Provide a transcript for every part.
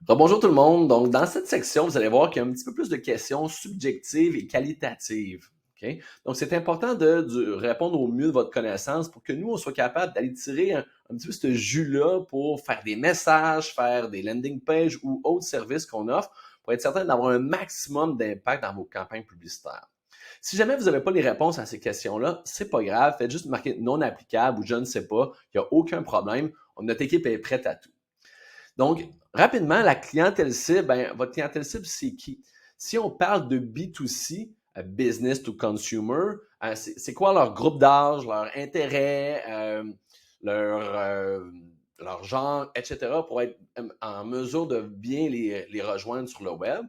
Rebonjour tout le monde. Donc, dans cette section, vous allez voir qu'il y a un petit peu plus de questions subjectives et qualitatives. OK? Donc, c'est important de répondre au mieux de votre connaissance pour que nous, on soit capable d'aller tirer un petit peu ce jus-là pour faire des messages, faire des landing pages ou autres services qu'on offre pour être certain d'avoir un maximum d'impact dans vos campagnes publicitaires. Si jamais vous n'avez pas les réponses à ces questions-là, c'est pas grave. Faites juste marquer non applicable ou je ne sais pas. Il n'y a aucun problème. Notre équipe est prête à tout. Donc, rapidement, la clientèle cible, votre clientèle cible, c'est qui? Si on parle de B2C, business to consumer, c'est quoi leur groupe d'âge, leur intérêt, leur, euh, leur genre, etc., pour être en mesure de bien les rejoindre sur le web.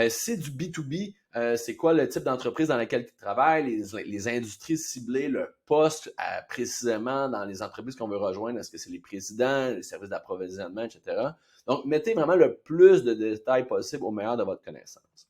C'est du B2B, c'est quoi le type d'entreprise dans laquelle ils travaillent, les industries ciblées, le poste précisément dans les entreprises qu'on veut rejoindre, est-ce que c'est les présidents, les services d'approvisionnement, etc. Donc, mettez vraiment le plus de détails possible au meilleur de votre connaissance.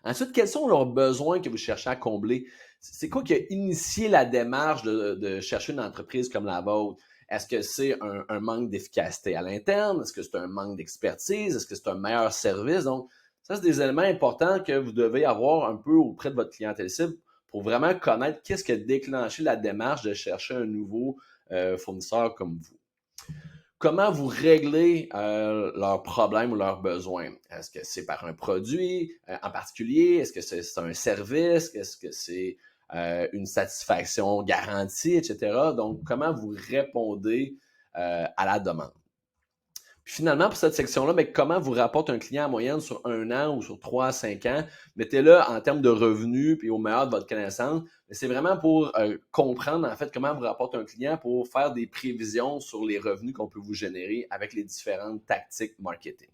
Ensuite, quels sont leurs besoins que vous cherchez à combler? C'est quoi qui a initié la démarche de chercher une entreprise comme la vôtre? Est-ce que c'est un manque d'efficacité à l'interne? Est-ce que c'est un manque d'expertise? Est-ce que c'est un meilleur service? Donc, ça, c'est des éléments importants que vous devez avoir un peu auprès de votre clientèle cible pour vraiment connaître qu'est-ce qui a déclenché la démarche de chercher un nouveau fournisseur comme vous. Comment vous réglez leurs problèmes ou leurs besoins? Est-ce que c'est par un produit en particulier? Est-ce que c'est un service? Est-ce que c'est une satisfaction garantie, etc.? Donc, comment vous répondez à la demande? Puis finalement, pour cette section-là, comment vous rapporte un client en moyenne sur 1 an ou sur 3 à 5 ans? Mettez-le en termes de revenus puis au meilleur de votre connaissance. Mais c'est vraiment pour comprendre en fait comment vous rapporte un client pour faire des prévisions sur les revenus qu'on peut vous générer avec les différentes tactiques marketing.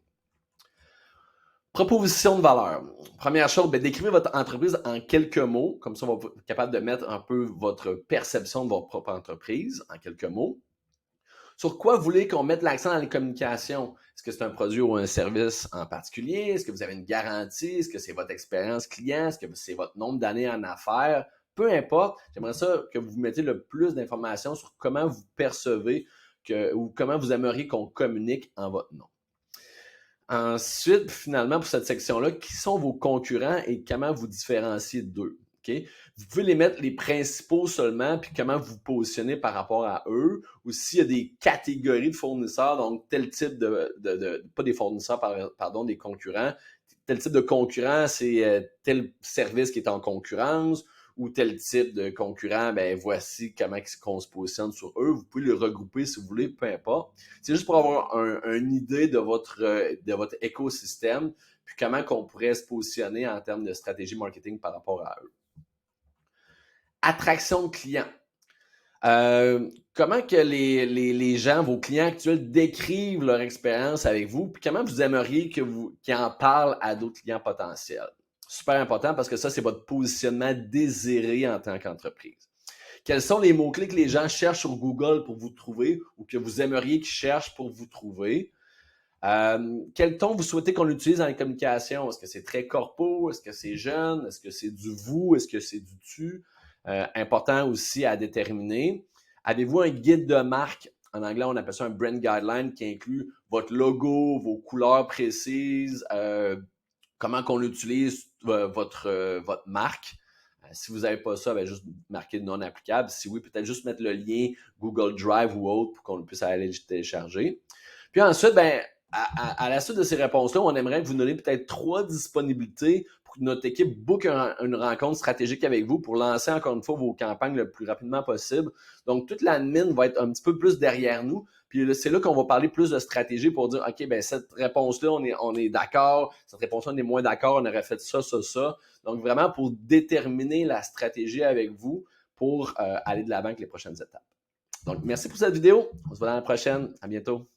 Proposition de valeur. Première chose, décrivez votre entreprise en quelques mots. Comme ça, on va être capable de mettre un peu votre perception de votre propre entreprise en quelques mots. Sur quoi vous voulez qu'on mette l'accent dans les communications? Est-ce que c'est un produit ou un service en particulier? Est-ce que vous avez une garantie? Est-ce que c'est votre expérience client? Est-ce que c'est votre nombre d'années en affaires? Peu importe, j'aimerais ça que vous mettez le plus d'informations sur comment vous percevez ou comment vous aimeriez qu'on communique en votre nom. Ensuite, finalement, pour cette section-là, qui sont vos concurrents et comment vous différenciez d'eux? Okay? Vous pouvez les mettre les principaux seulement, puis comment vous positionnez par rapport à eux, ou s'il y a des catégories de fournisseurs, donc tel type pas des fournisseurs, pardon, des concurrents, tel type de concurrent, c'est tel service qui est en concurrence, ou tel type de concurrent, voici comment on se positionne sur eux. Vous pouvez les regrouper si vous voulez, peu importe. C'est juste pour avoir une idée de votre écosystème, puis comment qu'on pourrait se positionner en termes de stratégie marketing par rapport à eux. Attraction de clients. Comment que les gens, vos clients actuels, décrivent leur expérience avec vous, puis comment vous aimeriez qu'ils en parlent à d'autres clients potentiels. Super important parce que ça, c'est votre positionnement désiré en tant qu'entreprise. Quels sont les mots-clés que les gens cherchent sur Google pour vous trouver ou que vous aimeriez qu'ils cherchent pour vous trouver? Quel ton vous souhaitez qu'on utilise dans les communications? Est-ce que c'est très corpo? Est-ce que c'est jeune? Est-ce que c'est du vous? Est-ce que c'est du tu? Important aussi à déterminer. Avez-vous un guide de marque? En anglais, on appelle ça un brand guideline qui inclut votre logo, vos couleurs précises, comment qu'on utilise votre marque. Si vous n'avez pas ça, juste marquer non applicable. Si oui, peut-être juste mettre le lien Google Drive ou autre pour qu'on puisse aller le télécharger. Puis ensuite, à la suite de ces réponses-là, on aimerait que vous donniez peut-être 3 disponibilités pour que notre équipe book une rencontre stratégique avec vous pour lancer encore une fois vos campagnes le plus rapidement possible. Donc, toute l'admin va être un petit peu plus derrière nous. Puis c'est là qu'on va parler plus de stratégie pour dire, OK, cette réponse-là, on est d'accord. Cette réponse-là, on est moins d'accord. On aurait fait ça, ça, ça. Donc, vraiment pour déterminer la stratégie avec vous pour aller de l'avant avec les prochaines étapes. Donc, merci pour cette vidéo. On se voit dans la prochaine. À bientôt.